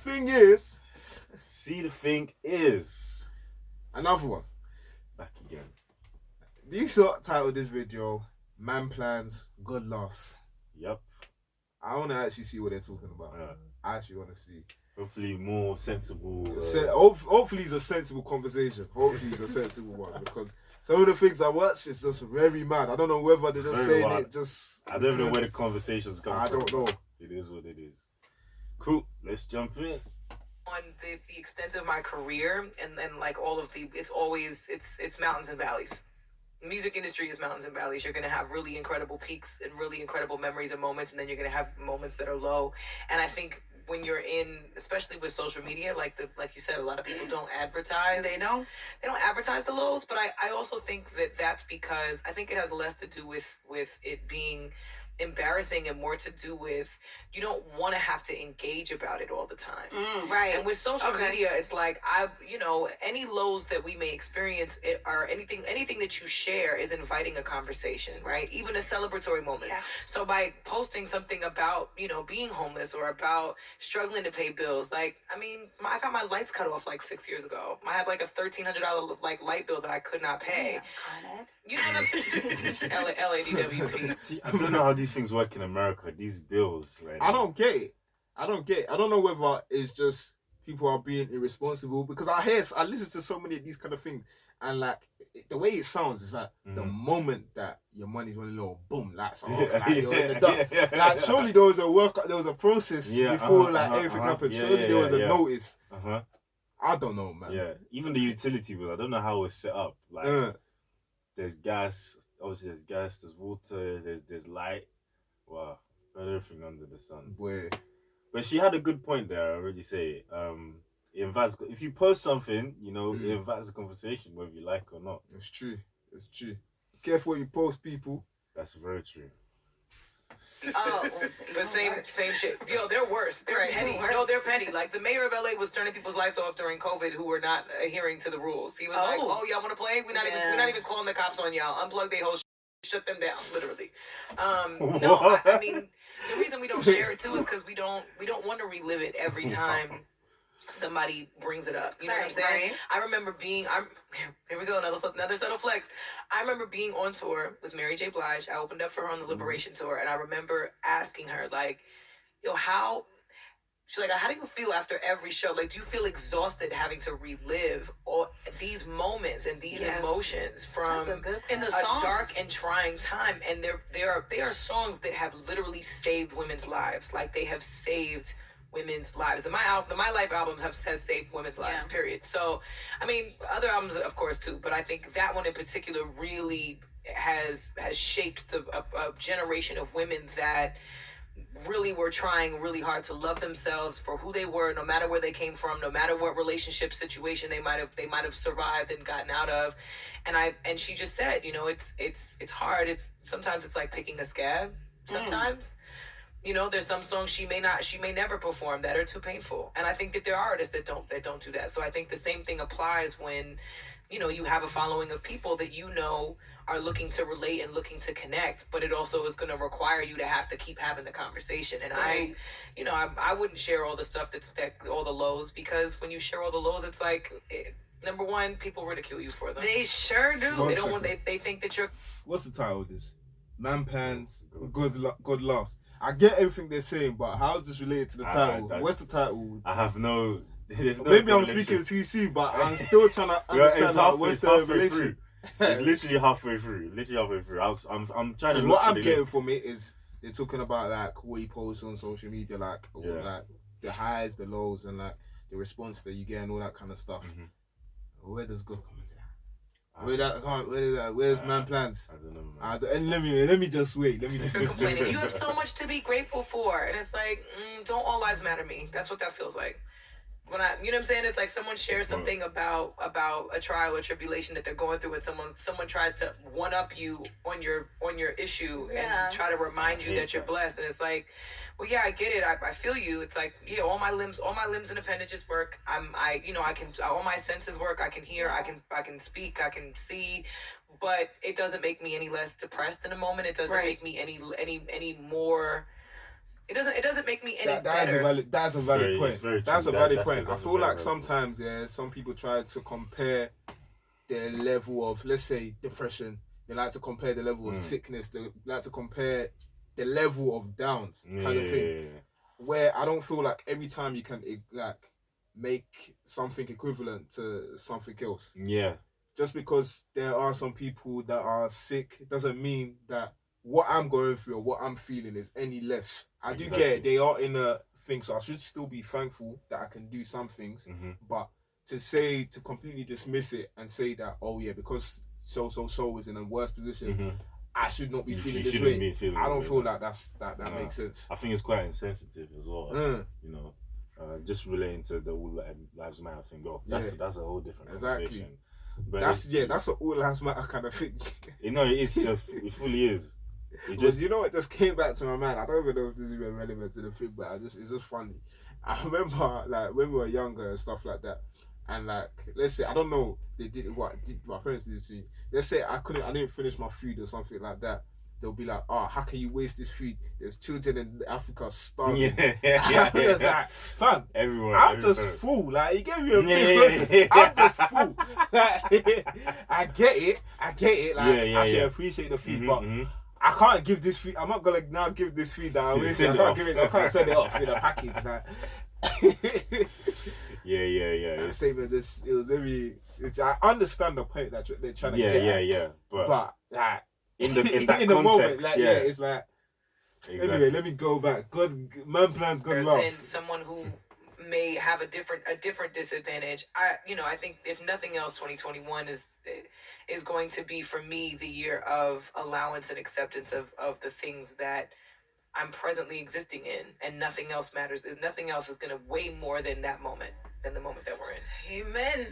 thing is... See, the thing is... Another one. Back again. You saw titled this video, Man Plans, God Laughs. Yep. I want to actually see what they're talking about. Yeah. I actually want to see. Hopefully more sensible... Hopefully it's a sensible conversation. Hopefully it's a sensible one. Because some of the things I watch is just very mad. I don't know whether they're just saying it just... I don't know where the conversation's come from. I don't know. It is what it is. Cool. Let's jump in. On the extent of my career and then like all of the... It's mountains and valleys. The music industry is mountains and valleys. You're going to have really incredible peaks and really incredible memories and moments, and then you're going to have moments that are low. And I think when you're in, especially with social media, like you said, a lot of people don't advertise. They don't advertise the lows, but I also think that that's because I think it has less to do with it being embarrassing and more to do with you don't want to have to engage about it all the time. Right. And with social media, it's like any lows that we may experience or anything that you share is inviting a conversation, right? Even a celebratory moment. Yeah. So by posting something about, being homeless or about struggling to pay bills, I got my lights cut off like 6 years ago. I had like a $1,300 light bill that I could not pay. Con Ed. You know what I'm saying? LADWP. I don't know how these things work in America. These bills, like, I don't get it. I don't know whether it's just people are being irresponsible because I listen to so many of these kind of things and like the way it sounds is like the moment that your money's running low, boom, lights are off. Like, you're in the dark. Like surely there was a process before everything happened. Surely there was a notice. I don't know, man. Yeah, even the utility bill, I don't know how it's set up. Like there's gas, obviously there's gas, there's water, there's light. Wow, everything under the sun. Boy. But she had a good point there, I already say. It invites, if you post something, it invites a conversation, whether you like it or not. It's true. Careful what you post, people. That's very true. Oh, but same shit. Yo, they're worse. They're petty. No, they're petty. Like the mayor of LA was turning people's lights off during COVID who were not adhering to the rules. He was like, "Oh, y'all want to play? We're not even calling the cops on y'all. Unplug their whole shut them down, literally." No, I mean the reason we don't share it too is because we don't want to relive it every time somebody brings it up. You know what I'm saying? Right. I remember being, here we go, another subtle flex. I remember being on tour with Mary J. Blige. I opened up for her on the Liberation Tour, and I remember asking her, like, she's like, how do you feel after every show? Like, do you feel exhausted having to relive all these moments and these emotions from a dark and trying time? And there are songs that have literally saved women's lives. Like, they have saved women's lives. And my life album has saved women's lives, period. So, I mean, other albums, of course, too. But I think that one in particular really has shaped a generation of women that really were trying really hard to love themselves for who they were, no matter where they came from, no matter what relationship situation they might have survived and gotten out of. And she just said, it's hard. Sometimes it's like picking a scab. Sometimes. There's some songs she may never perform that are too painful. And I think that there are artists that don't do that. So I think the same thing applies when, you have a following of people that are looking to relate and looking to connect, but it also is going to require you to have to keep having the conversation. And I wouldn't share all the stuff all the lows, because when you share all the lows, it's like, number one, people ridicule you for them. They sure do. They think that you're... What's the title of this? Man Plans, God Laughs. I get everything they're saying, but how is this related to the title? What's the title? I have no... Maybe I'm speaking TC, but I'm still trying to understand what's the relation. It's literally halfway through. I'm trying to. What I'm getting from it is they're talking about like what he posts on social media, like the highs, the lows, and like the response that you get and all that kind of stuff. Where does God come into that? Where's Man Plans? I don't know, man. And let me just wait. Let me just complaining. You have so much to be grateful for, and it's like, don't all lives matter to me? That's what that feels like. When you know what I'm saying? It's like someone shares something about a trial or tribulation that they're going through, and someone tries to one up you on your issue and try to remind you that you're blessed. And it's like, well, yeah, I get it. I feel you. It's like, yeah, all my limbs and appendages work. All my senses work. I can hear. I can speak. I can see. But it doesn't make me any less depressed in a moment. It doesn't make me any more It doesn't make me any better. That's a valid point. That's a valid point. I feel like point. sometimes, some people try to compare their level of, let's say, depression. They like to compare the level of sickness. They like to compare the level of downs, kind of thing. Where I don't feel like every time you can like make something equivalent to something else. Yeah. Just because there are some people that are sick doesn't mean that what I'm going through or what I'm feeling is any less. I do get it. They are in a thing, so I should still be thankful that I can do some things. But to completely dismiss it and say that, oh yeah, because so is in a worse position, I should not be feeling this way. I don't feel like that makes sense. I think it's quite insensitive as well. You know, just relating to the All Lives Matter thing. That's a whole different conversation. But that's an All Lives Matter kind of thing. You know, it is. It fully is. You know what just came back to my mind? I don't even know if this is even relevant to the thing, but it's just funny. I remember like when we were younger and stuff like that, and like let's say I don't know they did what my parents did to me. Let's say I didn't finish my food or something like that. They'll be like, "Oh, how can you waste this food? There's children in Africa starving." Yeah. Like, fam, everywhere. I'm just full. Like, you gave me a big person. I'm just full. Like, I get it. Like, I should appreciate the food, but I can't give this food. I'm not gonna now give this food that I wasted. I can't send it off in a package. Like, yeah. Statement. It was very. I understand the point that they're trying to get. Yeah. But like. In the context, moment, like, it's like. Exactly. Anyway, let me go back. Man plans, God loves. And someone who may have a different disadvantage. I think if nothing else, 2021 is going to be for me the year of allowance and acceptance of the things that I'm presently existing in, and nothing else matters. Nothing else is going to weigh more than that moment, than the moment that we're in. Amen.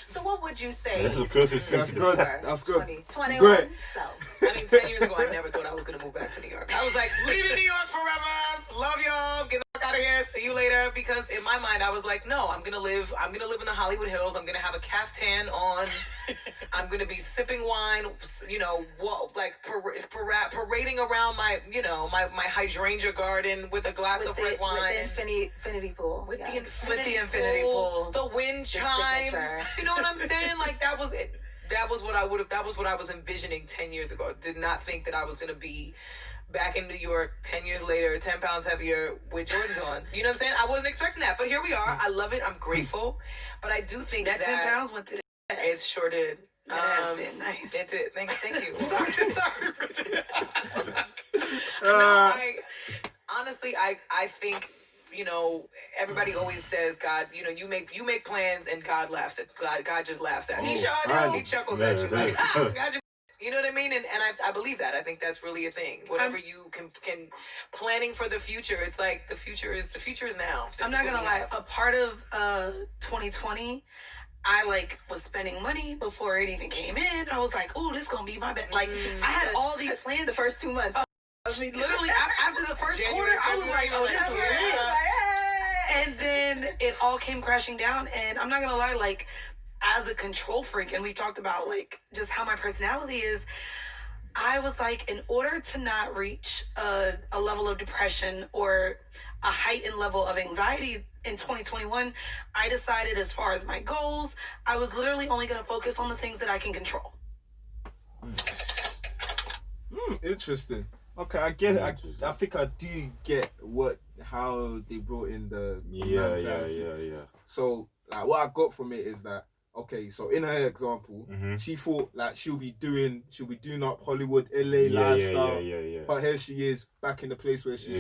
So what would you say? That's the closest thing. That's good. That's good. 2021. So. I mean, 10 years ago, I never thought I was going to move back to New York. I was like, leaving New York forever. Love y'all. Get the fuck out of here. See you later. Because in my mind, I was like, no, I'm going to live in the Hollywood Hills. I'm going to have a caftan on. I'm going to be sipping wine, parading around my hydrangea garden with a glass of red wine. With the infinity pool. With the infinity pool. The wind chimes. You know what I'm saying? Like, that was it. That was what I was envisioning 10 years ago. Did not think that I was going to be back in New York 10 years later, 10 pounds heavier with Jordans on. You know what I'm saying? I wasn't expecting that, but here we are. I love it. I'm grateful. But I do think that 10 pounds went to the... It sure did. That's it. Nice. It did. Thank you. Sorry, Bridget. Honestly, I think, everybody always says God, you make plans and God laughs at God just laughs at you. He sure do. He chuckles at you. Like, God, you know what I mean? And I believe that. I think that's really a thing. Whatever you can planning for the future, it's like the future is now. I'm not gonna lie. A part of 2020, I was spending money before it even came in. I was like, "Ooh, this gonna be my best." Like, I had all these plans the first 2 months. I mean, literally after the first quarter, I was like, "Oh, this is lit." And then it all came crashing down. And I'm not gonna lie, as a control freak, and we talked about just how my personality is, I was like, in order to not reach a level of depression or a heightened level of anxiety in 2021, I decided as far as my goals, I was literally only going to focus on the things that I can control. Interesting. Okay, I get it. I think I do get how they brought in the yeah. So what I got from it is that, okay, so in her example, she thought she'll be doing up Hollywood, LA lifestyle. Yeah. But here she is back in the place where she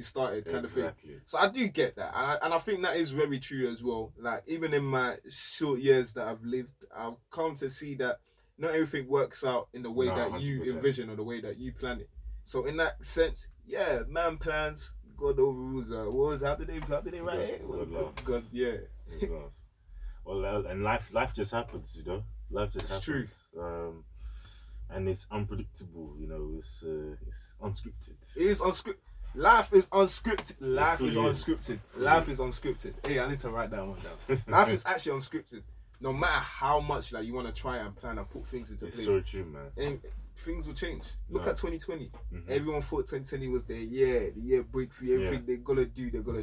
started, kind of thing. So I do get that, and I think that is very true as well. Even in my short years that I've lived, I've come to see that not everything works out in the way that you envision or the way that you plan it. So in that sense, yeah, man plans, God overrules. How did they write it? God, yeah. Well, and life just happens, Life just happens. True. And it's unpredictable, it's unscripted. It is unscripted. Life is unscripted. Life is unscripted. Hey, I need to write that one down. Life is actually unscripted. No matter how much you want to try and plan and put things into place. It's so true, man. And things will change. Look at 2020. Everyone thought 2020 was the year breakthrough. Everything they're gonna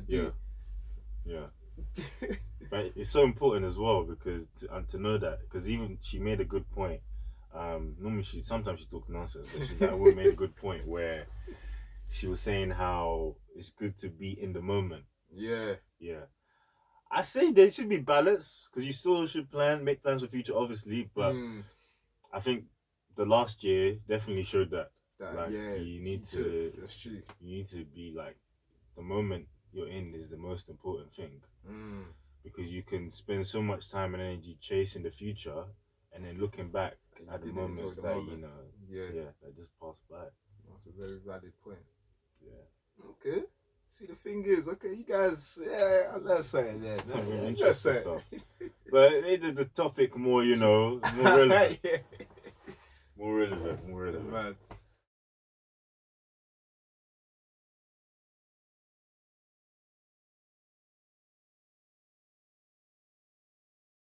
do. Yeah. But it's so important as well because to know that, because even she made a good point. Normally sometimes she talks nonsense, but that woman made a good point where she was saying how it's good to be in the moment. Yeah. I say there should be balance because you still should make plans for the future, obviously. But I think the last year definitely showed that you need to. That's true. You need to be like, the moment you're in is the most important thing. Because you can spend so much time and energy chasing the future, and then looking back at the moments that that just passed by. That's a very valid point. Yeah. Okay. See, the thing is, okay, you guys, let's say that. Some really interesting stuff. But it made the topic more, more relevant. More relevant. Man.